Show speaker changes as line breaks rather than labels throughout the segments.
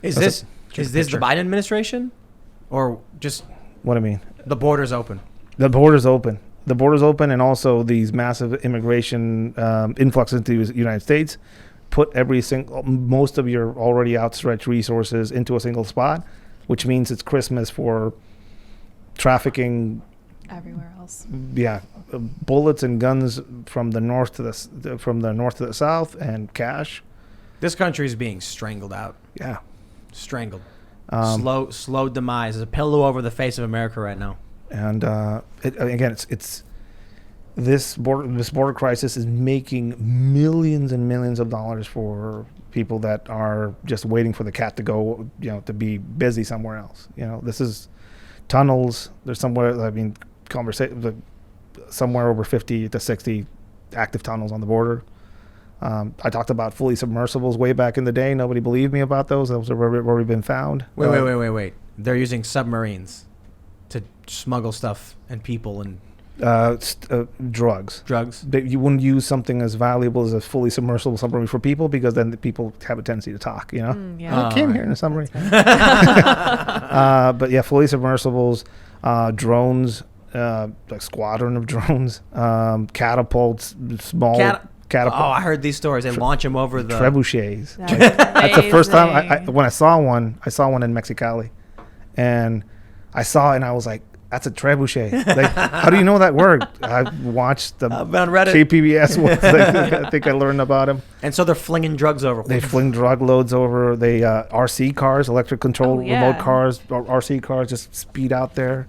Is this the Biden administration, or just
what I mean?
The border's open.
The border's open. The border's open, and also these massive immigration influx into the United States put most of your already outstretched resources into a single spot, which means it's Christmas for trafficking
everywhere else.
Yeah, bullets and guns from the north to the south, and cash.
This country is being strangled out.
Yeah,
strangled. Slow demise. There's a pillow over the face of America right now.
And it's this border crisis is making millions and millions of dollars for people that are just waiting for the cat to go, to be busy somewhere else. This is tunnels. There's somewhere over 50 to 60 active tunnels on the border. I talked about fully submersibles way back in the day. Nobody believed me about those. Those are where we've been found.
Wait. They're using submarines to smuggle stuff and people and
drugs.
Drugs.
You wouldn't use something as valuable as a fully submersible submarine for people, because then the people have a tendency to talk. I came here in a submarine. But yeah, fully submersibles, drones, like squadron of drones, catapults, small. Catapult.
Oh, I heard these stories. They launch them over the
trebuchets. That's the first time when I saw one. I saw one in Mexicali, and I saw it and I was like, "That's a trebuchet." Like, how do you know that word? I watched the
on Reddit.
KPBS ones. I think I learned about them.
And so they're flinging drugs over.
They fling drug loads over. They RC cars, electric control remote cars, RC cars just speed out there.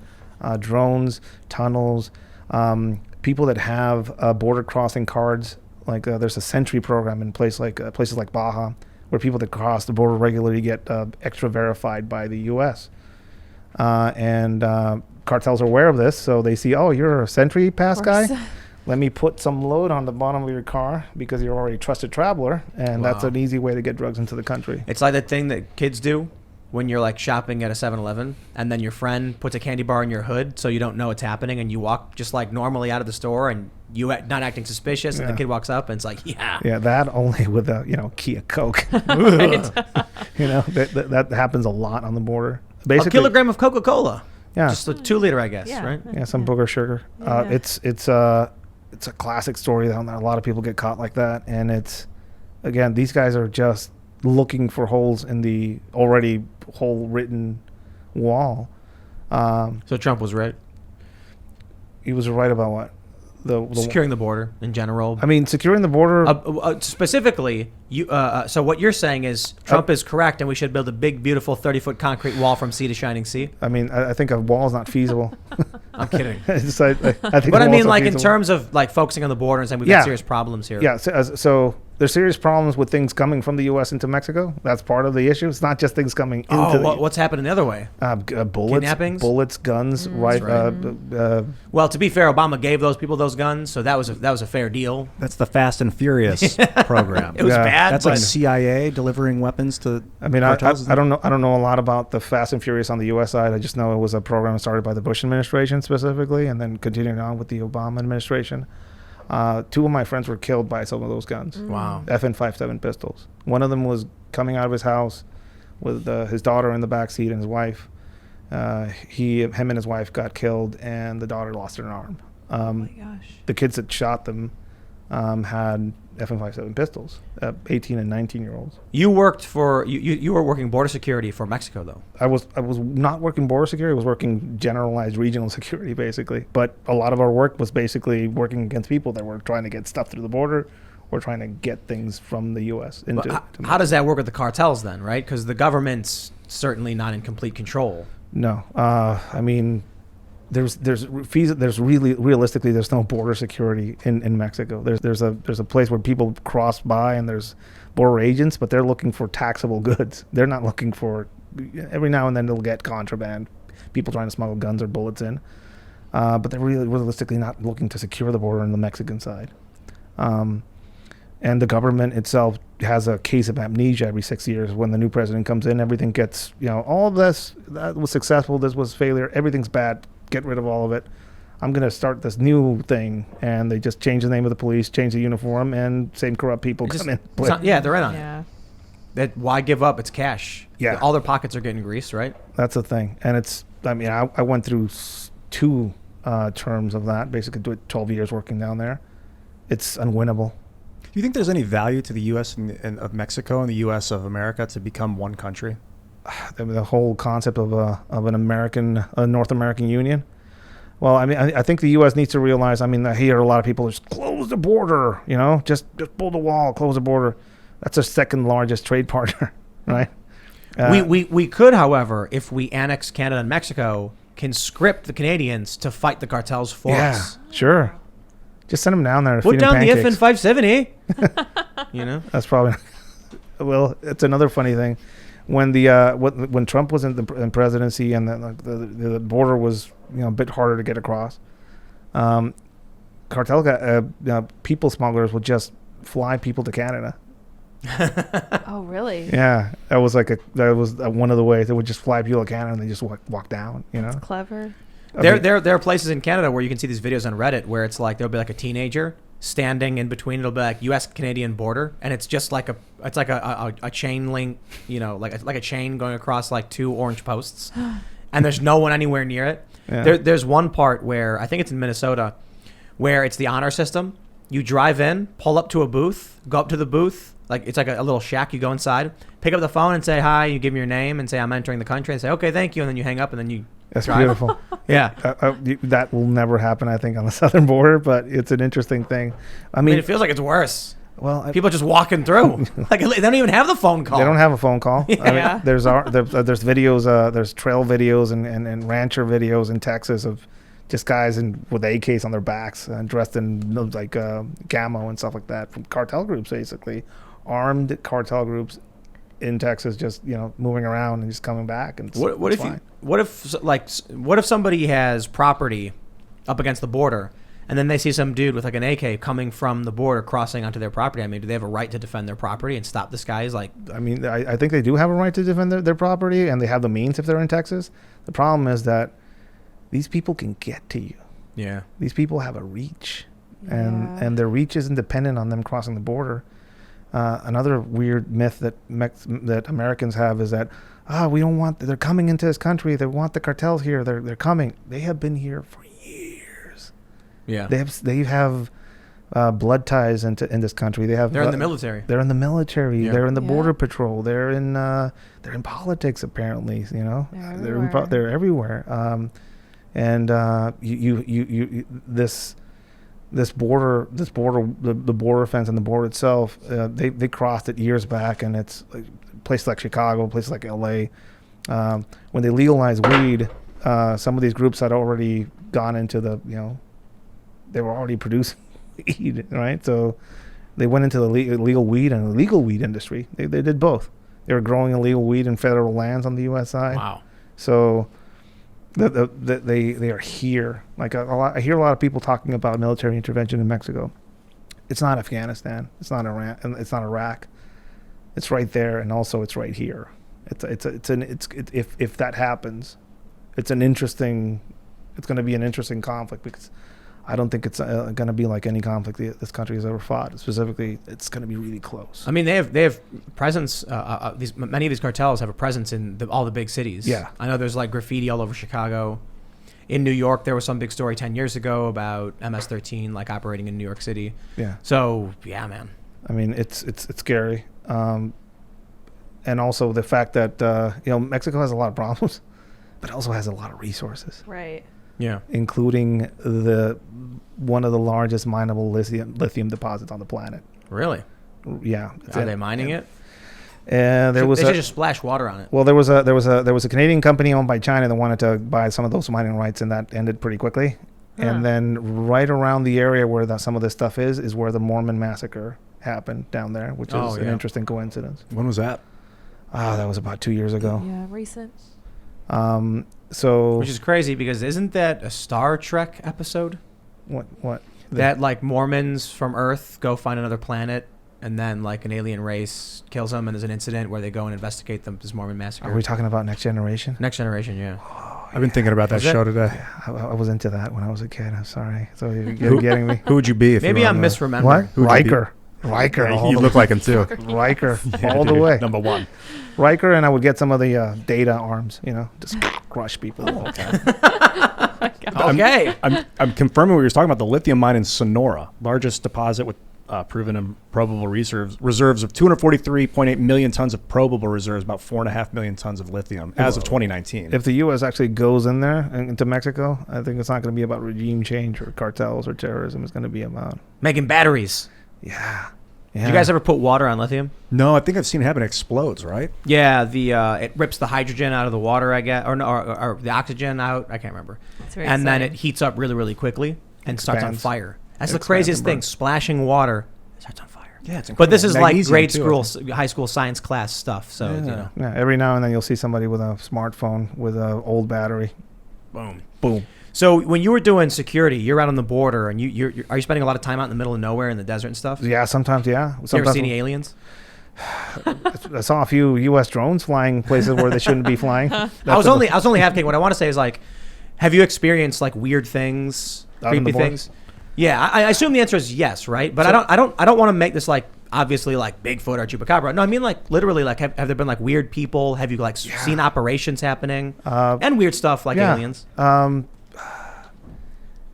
Drones, tunnels, people that have border crossing cards. Like there's a Sentry program in places like Baja, where people that cross the border regularly get extra verified by the U.S. And cartels are aware of this, so they see, oh, you're a Sentry pass guy. Let me put some load on the bottom of your car because you're already a trusted traveler, and that's an easy way to get drugs into the country.
It's like the thing that kids do when you're like shopping at a 7-Eleven, and then your friend puts a candy bar in your hood so you don't know what's happening, and you walk just like normally out of the store and you not acting suspicious, and the kid walks up and it's like,
that only with a Kia Coke. That happens a lot on the border. Basically,
a kilogram of Coca-Cola.
Yeah,
just a 2 liter, I guess. Right?
Yeah, some booger sugar. It's a classic story that a lot of people get caught like that, and it's, again, these guys are just looking for holes in the already hole-written wall.
So Trump was right.
He was right about what?
Securing the border in general.
I mean, securing the border.
Specifically, so what you're saying is Trump is correct, and we should build a big, beautiful 30-foot concrete wall from sea to shining sea.
I mean, I think a wall is not feasible.
I'm kidding.
I think
but I mean, like in terms of like focusing on the border and saying we've got serious problems here.
Yeah. So there's serious problems with things coming from the U.S. into Mexico. That's part of the issue. It's not just things coming into.
What's happening the other way?
Kidnappings, bullets, guns. Right.
Well, to be fair, Obama gave those people those guns, so that was a fair deal.
That's the Fast and Furious program.
It was bad.
That's like CIA delivering weapons to.
I mean, I don't know. I don't know a lot about the Fast and Furious on the U.S. side. I just know it was a program started by the Bush administration specifically, and then continuing on with the Obama administration. 2 of my friends were killed by some of those guns.
Wow.
FN-57 pistols. One of them was coming out of his house with his daughter in the backseat and his wife. Him and his wife got killed, and the daughter lost her arm.
Oh my gosh.
The kids that shot them had FN-57 pistols, 18 and 19-year-olds.
You worked for you were working border security for Mexico, though.
I was not working border security. I was working generalized regional security, basically. But a lot of our work was basically working against people that were trying to get stuff through the border or trying to get things from the U.S. into.
How does that work with the cartels then, right? Because the government's certainly not in complete control.
No, I mean, there's realistically there's no border security in Mexico. There's a place where people cross by and there's border agents, but they're looking for taxable goods. They're not looking for, every now and then they'll get contraband, people trying to smuggle guns or bullets in, but they're really realistically not looking to secure the border on the Mexican side. And the government itself has a case of amnesia every 6 years. When the new president comes in, everything gets, all of this, that was successful, this was failure, everything's bad, get rid of all of it. I'm going to start this new thing. And they just change the name of the police, change the uniform, and same corrupt people come in.
They're right on it. That why give up? It's cash.
Yeah.
All their pockets are getting greased, right?
That's the thing. And I went through 2 terms of that, basically 12 years working down there. It's unwinnable.
Do you think there's any value to the U.S. of Mexico and the U.S. of America to become one country?
The whole concept of a North American Union. Well, I think the U.S. needs to realize. I hear a lot of people just close the border. Just build a wall, close the border. That's our second largest trade partner, right?
We could, however, if we annex Canada and Mexico, conscript the Canadians to fight the cartels for us.
Yeah, sure. Just send them down there.
Put down
pancakes.
the FN 570. That's
probably. Well, it's another funny thing. When when Trump was in presidency and the border was a bit harder to get across, people smugglers would just fly people to Canada.
Oh, really?
Yeah, that was one of the ways they would just fly people to Canada and they just walk down.
That's clever.
There are places in Canada where you can see these videos on Reddit where it's like there'll be like a teenager standing in between. It'll be like U.S. Canadian border, and it's just like a chain link, like a chain going across like 2 orange posts, and there's no one anywhere near it. Yeah. There's one part where I think it's in Minnesota, where it's the honor system. You drive in, pull up to a booth, go up to the booth. Like it's like a little shack. You go inside, pick up the phone and say hi. You give them your name and say I'm entering the country and say okay, thank you, and then you hang up and then you.
That's drive. Beautiful.
Yeah,
that will never happen. I think on the southern border, but it's an interesting thing. I mean,
it feels like it's worse.
Well,
people are just walking through. Like they don't even have the phone call.
They don't have a phone call.
Yeah.
There's videos. There's trail videos and rancher videos in Texas of just guys with AKs on their backs and dressed in like camo and stuff like that from cartel groups, basically armed cartel groups in Texas, just moving around and just coming back. And
what if somebody has property up against the border, and then they see some dude with like an AK coming from the border crossing onto their property? I mean, do they have a right to defend their property and stop this guy?
I think they do have a right to defend their property, and they have the means if they're in Texas. The problem is that these people can get to you.
Yeah.
These people have a reach, and their reach isn't dependent on them crossing the border. Another weird myth that Americans have is that we don't want. They're coming into this country. They want the cartels here. They're coming. They have been here for years.
Yeah.
They have blood ties in this country. They're
in the military.
They're in the military.
Yeah.
They're in the border patrol. They're in politics apparently. They're everywhere. This border, the border fence and the border itself, they crossed it years back, and it's like places like Chicago, places like LA. When they legalized weed, some of these groups had already gone into they were already producing weed, right? So they went into the legal weed and illegal weed industry. They did both. They were growing illegal weed in federal lands on the U.S. side.
Wow.
So they are here. Like I hear a lot of people talking about military intervention in Mexico. It's not Afghanistan. It's not Iran. And it's not Iraq. It's right there, and also it's right here. If that happens, it's going to be an interesting conflict, because I don't think it's going to be like any conflict this country has ever fought. Specifically, it's going to be really close.
I mean, they have presence. Many of these cartels have a presence in all the big cities.
Yeah,
I know there's like graffiti all over Chicago. In New York, there was some big story 10 years ago about MS-13 like operating in New York City.
Yeah.
So yeah, man.
I mean, it's scary, and also the fact that Mexico has a lot of problems, but also has a lot of resources.
Right.
Yeah,
including one of the largest mineable lithium deposits on the planet.
Really?
Yeah.
Are they mining it?
They
should just splash water on it.
Well, there was a Canadian company owned by China that wanted to buy some of those mining rights, and that ended pretty quickly. Huh. And then right around the area where some of this stuff is where the Mormon massacre happened down there, which is an interesting coincidence.
When was that?
That was about 2 years ago.
Yeah, recent.
Which
is crazy, because isn't that a Star Trek episode?
What?
That like Mormons from Earth go find another planet, and then like an alien race kills them, and there's an incident where they go and investigate this Mormon massacre.
Are we talking about Next Generation?
Next Generation, yeah.
Oh, I've been thinking about that show today.
Yeah, I was into that when I was a kid. I'm sorry. So you're getting me.
Who would you be if
maybe
you were
I'm misremembering?
What? Riker. Riker.
You look like him too.
Riker,
Yeah,
all the
dude.
way.
Number one.
Riker, and I would get some of the data arms, just crush people the whole time.
Okay.
I'm confirming what you were talking about. The lithium mine in Sonora, largest deposit with proven and probable reserves of 243.8 million tons of probable reserves, about 4.5 million tons of lithium as of 2019.
If the U.S. actually goes in there into Mexico, I think it's not going to be about regime change or cartels or terrorism. It's going to be about
Making batteries.
yeah.
Did you guys ever put water on lithium?
No, I think I've seen it happen. It explodes, right?
Yeah, it rips the hydrogen out of the water, I guess, or the oxygen out. I can't remember. And then it heats up really, really quickly and starts on
Expands.
fire. That's
It
the
expands
craziest
and
thing.
burns.
Splashing water, it starts on fire.
Yeah, it's incredible.
But this is like
Magnesium,
grade
too, I
school,
think.
high school science class stuff. So
Yeah, every now and then you'll see somebody with a smartphone with an old battery.
boom.
Boom.
So when you were doing security, you're out on the border, and are you spending a lot of time out in the middle of nowhere in the desert and stuff?
Yeah, sometimes, yeah.
You ever
Sometimes
see any aliens?
I saw a few U.S. drones flying places where they shouldn't be flying.
I was only advocating. What I want to say is like, have you experienced like weird things,
Out on the
creepy
border?
things? Yeah, I assume the answer is yes, right? But I don't want to make this like obviously like Bigfoot or Chupacabra. No, I mean like literally like have there been like weird people? Have you like seen operations happening and weird stuff like
yeah.
aliens?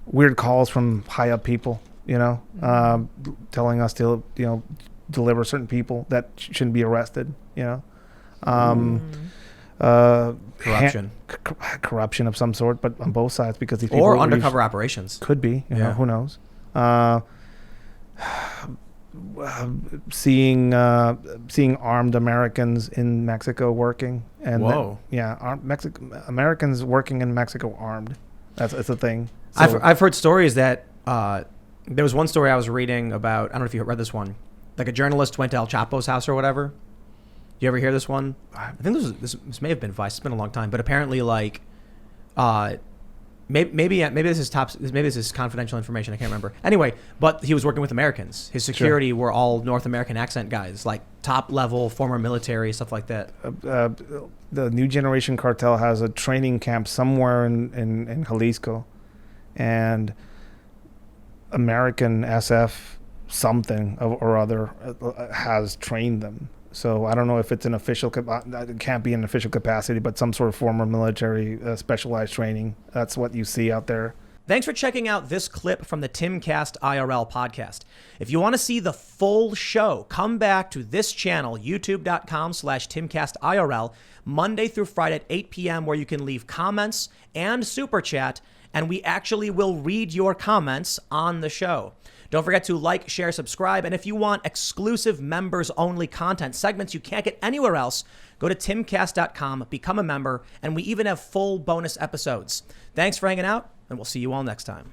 Weird calls from high up people, telling us to, deliver certain people that shouldn't be arrested,
Corruption.
Corruption of some sort, but on both sides because these people
Or
are
undercover operations.
could be,
Yeah.
who knows? Seeing armed Americans in Mexico working, and
Whoa.
Americans working in Mexico armed. That's a thing. So,
I've heard stories that there was one story I was reading about. I don't know if you read this one. Like a journalist went to El Chapo's house or whatever. You ever hear this one? I think this may have been Vice. It's been a long time, but apparently like, maybe this is confidential information. I can't remember. Anyway, but he was working with Americans. His security were all North American accent guys, like top level, former military, stuff like that.
the new generation cartel has a training camp somewhere in Jalisco, and American SF something or other has trained them. So I don't know if it's an official, it can't be an official capacity, but some sort of former military specialized training. That's what you see out there.
Thanks for checking out this clip from the Timcast IRL podcast. If you want to see the full show, come back to this channel, youtube.com/TimcastIRL, Monday through Friday at 8 p.m., where you can leave comments and super chat, and we actually will read your comments on the show. Don't forget to like, share, subscribe, and if you want exclusive members-only content, segments you can't get anywhere else, go to timcast.com, become a member, and we even have full bonus episodes. Thanks for hanging out, and we'll see you all next time.